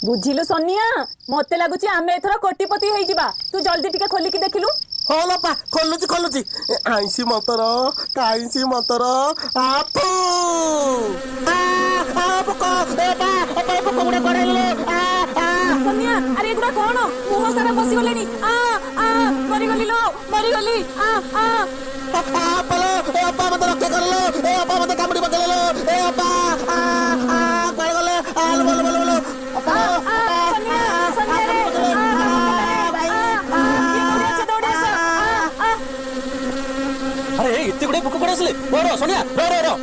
बुझिलु सोनिया मते लागुची आमे एथरा कोटिपति हेइ जिबा तू जल्दी टिके खोलिकी देखिलु हो लपा खोलुची खोलुची आईसी मंतर काईसी मंतर आपू आ पको ए पको गुडा करेले सोनिया अरे एगुडा कोन मुह सारा बसी गलेनी मरी गली लो मरी गली पलो ए अपा मते रक्षा करलो ए अपा मते कामुडी बगलेलो ए अपा पळ गले आल बोल बोल बोल अपा सोनिया सोनिया रे अरे इतने गुड़े भूक पड़े ओरो सोनिया रो रो रो